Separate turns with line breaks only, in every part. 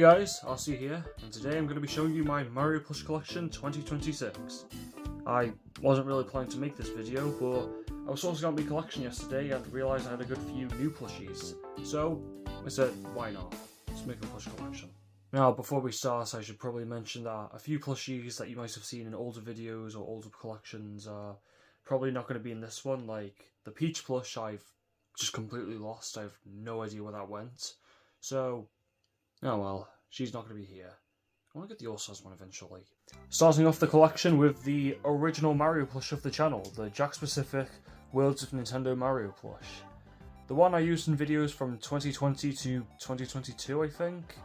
Hey guys, RC here, and today I'm going to be showing you my Mario Plush Collection 2026. I wasn't really planning to make this video, but I was sorting out my collection yesterday and realised I had a good few new plushies. So, I said, why not? Let's make a plush collection. Now, before we start, I should probably mention that a few plushies that you might have seen in older videos or older collections are probably not going to be in this one, like the Peach plush I've just completely lost. I have no idea where that went. So, oh well, she's not going to be here. I want to get the All-Stars one eventually. Starting off the collection with the original Mario plush of the channel, the Jack-specific Worlds of Nintendo Mario plush. The one I used in videos from 2020 to 2022, I think?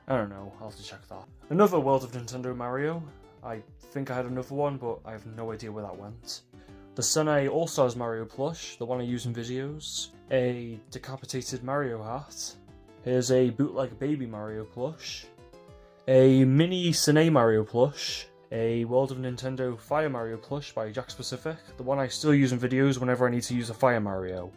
I don't know, I'll have to check that. Another World of Nintendo Mario. I think I had another one, but I have no idea where that went. The Sene All-Stars Mario plush, the one I use in videos. A decapitated Mario hat. Here's a bootleg Baby Mario plush, a mini Sene Mario plush, a World of Nintendo Fire Mario plush by Jack-specific, the one I still use in videos whenever I need to use a Fire Mario.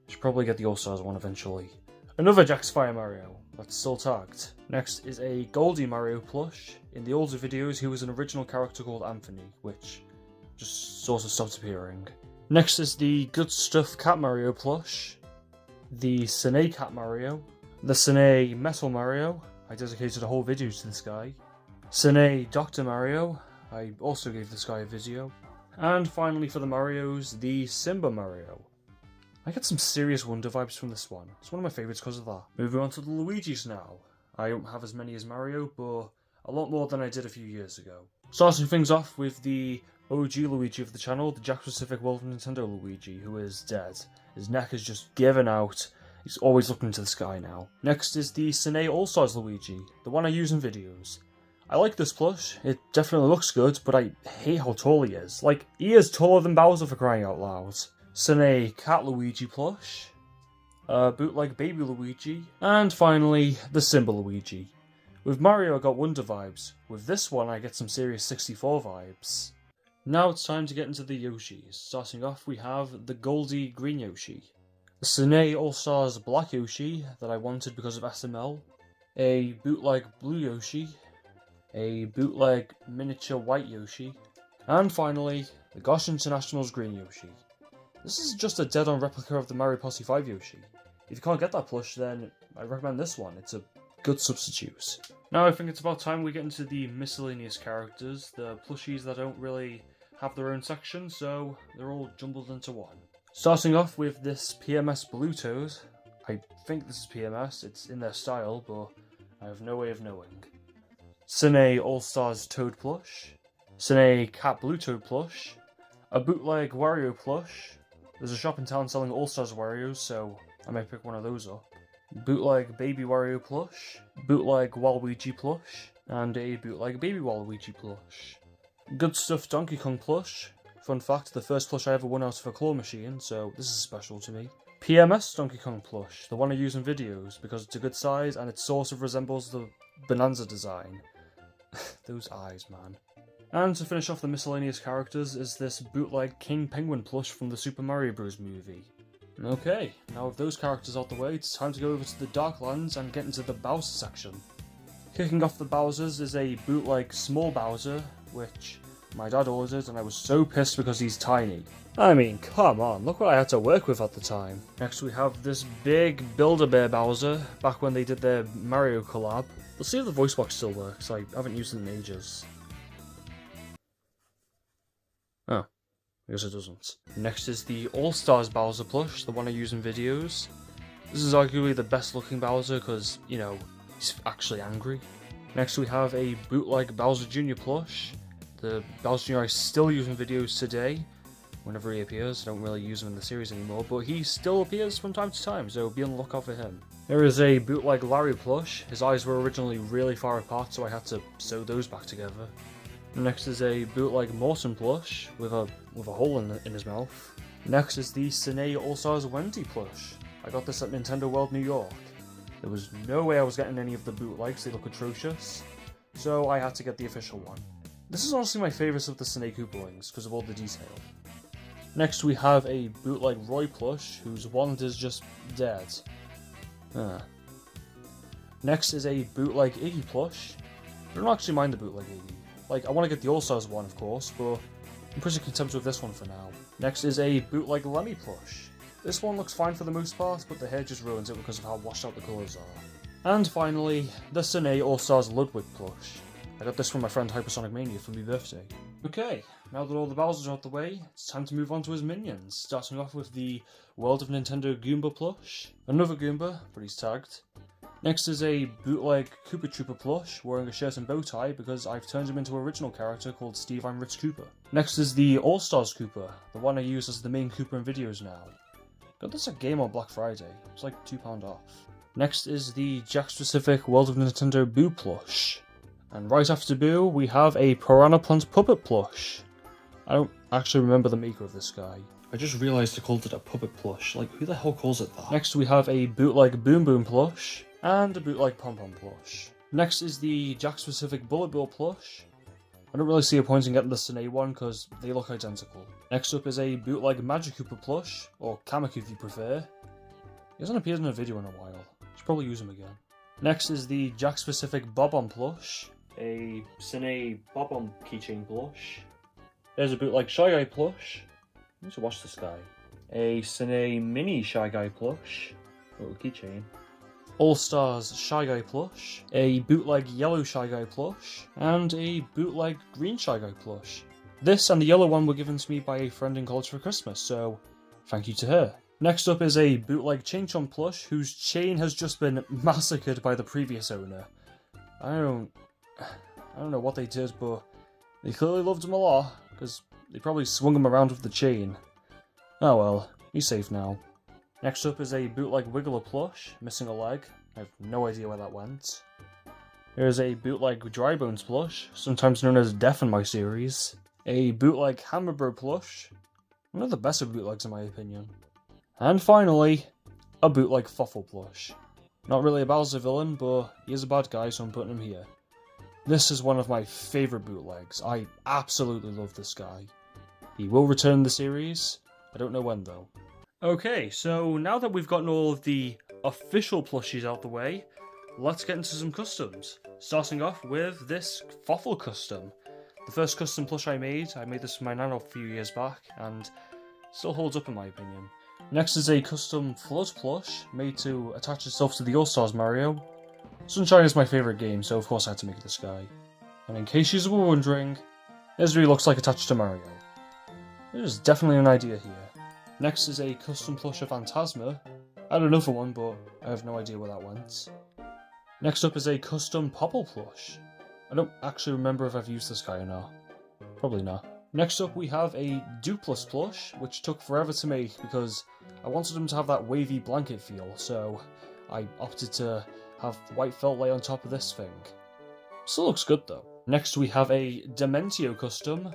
Should probably get the All-Stars one eventually. Another Jack's Fire Mario, that's still tagged. Next is a Goldie Mario plush. In the older videos he was an original character called Anthony, which just sort of stopped appearing. Next is the Good Stuff Cat Mario plush. The Sene Cat Mario, the Sene Metal Mario, I dedicated a whole video to this guy, Sene Dr. Mario, I also gave this guy a video, and finally for the Marios, the Simba Mario. I get some serious Wonder vibes from this one, it's one of my favourites because of that. Moving on to the Luigis now. I don't have as many as Mario, but a lot more than I did a few years ago. Starting things off with the OG Luigi of the channel, the Jack-specific World of Nintendo Luigi, who is dead. His neck is just given out. He's always looking to the sky now. Next is the Sene All-Stars Luigi, the one I use in videos. I like this plush, it definitely looks good, but I hate how tall he is. Like, he is taller than Bowser for crying out loud. Sene Cat Luigi plush, bootleg Baby Luigi, and finally, the Simba Luigi. With Mario I got Wonder vibes, with this one I get some serious 64 vibes. Now it's time to get into the Yoshis. Starting off we have the Goldie Green Yoshi, the Sene All-Stars Black Yoshi that I wanted because of SML, a bootleg Blue Yoshi, a bootleg miniature White Yoshi, and finally the Gosh International's Green Yoshi. This is just a dead-on replica of the Mario Posse 5 Yoshi. If you can't get that plush then I recommend this one, it's a good substitute. Now I think it's about time we get into the miscellaneous characters, the plushies that don't really have their own section, so they're all jumbled into one. Starting off with this PMS Blue Toad. I think this is PMS, it's in their style, but I have no way of knowing. Sene All-Stars Toad plush, Sene Cat Blue Toad plush, a bootleg Wario plush. There's a shop in town selling All-Stars Warios, so I might pick one of those up. Bootleg Baby Wario plush, bootleg Waluigi plush, and a bootleg Baby Waluigi plush. Good Stuff Donkey Kong plush. Fun fact, the first plush I ever won out of a claw machine, so this is special to me. PMS Donkey Kong plush, the one I use in videos, because it's a good size and it sort of resembles the Bonanza design. Those eyes, man. And to finish off the miscellaneous characters is this bootleg King Penguin plush from the Super Mario Bros. Movie. Okay, now with those characters out the way, it's time to go over to the Darklands and get into the Bowser section. Kicking off the Bowsers is a bootleg Small Bowser, which my dad ordered and I was so pissed because he's tiny. I mean, come on, look what I had to work with at the time. Next we have this big Build-A-Bear Bowser, back when they did their Mario collab. Let's see if the voice box still works, I haven't used it in ages. Oh, I guess it doesn't. Next is the All-Stars Bowser plush, the one I use in videos. This is arguably the best looking Bowser because, you know, he's actually angry. Next we have a bootleg Bowser Jr. plush. The Bowser Jr. I still use in videos today. Whenever he appears, I don't really use him in the series anymore, but he still appears from time to time, so be on the lookout for him. There is a bootleg Larry plush. His eyes were originally really far apart, so I had to sew those back together. Next is a bootleg Morton plush with a hole in his mouth. Next is the Sene All-Stars Wendy plush. I got this at Nintendo World New York. There was no way I was getting any of the bootlegs, they look atrocious, so I had to get the official one. This is honestly my favourite of the Sene Koopalings because of all the detail. Next we have a bootleg Roy plush, whose wand is just dead. Next is a bootleg Iggy plush. I don't actually mind the bootleg Iggy. Like, I want to get the All-Stars one, of course, but I'm pretty content with this one for now. Next is a bootleg Lemmy plush. This one looks fine for the most part, but the hair just ruins it because of how washed out the colours are. And finally, the Sine All-Stars Ludwig plush. I got this from my friend Hypersonic Mania for my birthday. Okay, now that all the Bowsers are out the way, it's time to move on to his minions, starting off with the World of Nintendo Goomba plush. Another Goomba, but he's tagged. Next is a bootleg Koopa Trooper plush, wearing a shirt and bow tie because I've turned him into an original character called Steve I'm Rich Koopa. Next is the All-Stars Koopa, the one I use as the main Koopa in videos now. Got this at Game on Black Friday, it's like £2 off. Next is the Jack-specific World of Nintendo Boo plush. And right after Boo, we have a Piranha Plant Puppet plush. I don't actually remember the maker of this guy. I just realised I called it a puppet plush. Like, who the hell calls it that? Next we have a bootleg Boom Boom plush, and a bootleg Pom Pom plush. Next is the Jack-specific Bullet Bill plush. I don't really see a point in getting the Sine one, because they look identical. Next up is a bootleg Magic Koopa plush, or Kamek if you prefer. He hasn't appeared in a video in a while. Should probably use him again. Next is the Jack-specific Bob-omb plush. A Sine Bob-omb keychain plush. There's a bootleg Shy Guy plush. I need to watch this guy. A Sine Mini Shy Guy plush. Little keychain. All-Stars Shy Guy plush. A bootleg Yellow Shy Guy plush. And a bootleg Green Shy Guy plush. This and the yellow one were given to me by a friend in college for Christmas, so thank you to her. Next up is a bootleg Chain Chomp plush, whose chain has just been massacred by the previous owner. I don't know what they did, but they clearly loved him a lot, because they probably swung him around with the chain. Oh well, he's safe now. Next up is a bootleg Wiggler plush, missing a leg. I have no idea where that went. Here's a bootleg Dry Bones plush, sometimes known as Death in my series. A bootleg Hammer Bro plush, one of the best of bootlegs in my opinion. And finally, a bootleg Foffle plush. Not really a Bowser villain, but he is a bad guy, so I'm putting him here. This is one of my favourite bootlegs. I absolutely love this guy. He will return in the series. I don't know when though. Okay, so now that we've gotten all of the official plushies out the way, let's get into some customs. Starting off with this Foffle custom. The first custom plush I made this for my nano a few years back, and still holds up in my opinion. Next is a custom Flood plush, made to attach itself to the All-Stars Mario. Sunshine is my favourite game, so of course I had to make this guy. And in case you were wondering, this really looks like attached to Mario. There's definitely an idea here. Next is a custom plush of Phantasma. I had another one, but I have no idea where that went. Next up is a custom Popple plush. I don't actually remember if I've used this guy or not. Probably not. Next up we have a Dupless plush, which took forever to make because I wanted him to have that wavy blanket feel, so I opted to have white felt lay on top of this thing. Still looks good though. Next we have a Dementio custom,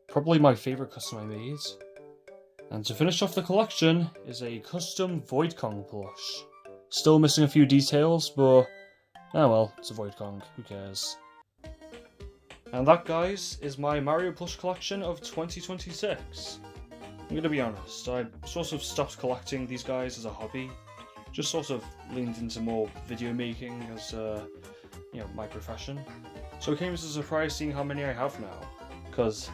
probably my favourite custom I made. And to finish off the collection is a custom Void Kong plush. Still missing a few details, but oh well, it's a Void Kong, who cares. And that, guys, is my Mario plush collection of 2026. I'm gonna be honest, I sort of stopped collecting these guys as a hobby. Just sort of leaned into more video making as, my profession. So it came as a surprise seeing how many I have now, because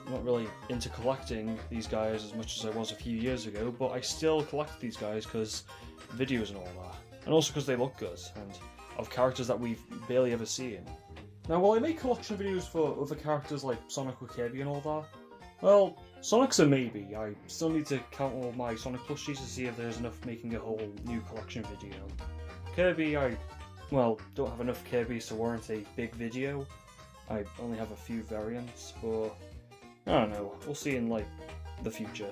I'm not really into collecting these guys as much as I was a few years ago, but I still collect these guys because videos and all that. And also because they look good, and of characters that we've barely ever seen. Now, while I make collection videos for other characters like Sonic or Kirby and all that, well, Sonic's a maybe. I still need to count all my Sonic plushies to see if there's enough making a whole new collection video. Kirby, I don't have enough Kirbys to warrant a big video. I only have a few variants, but I don't know, we'll see in the future.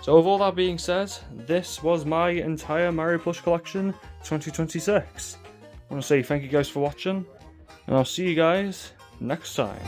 So with all that being said, this was my entire Mario plush collection 2026. I want to say thank you guys for watching, and I'll see you guys next time.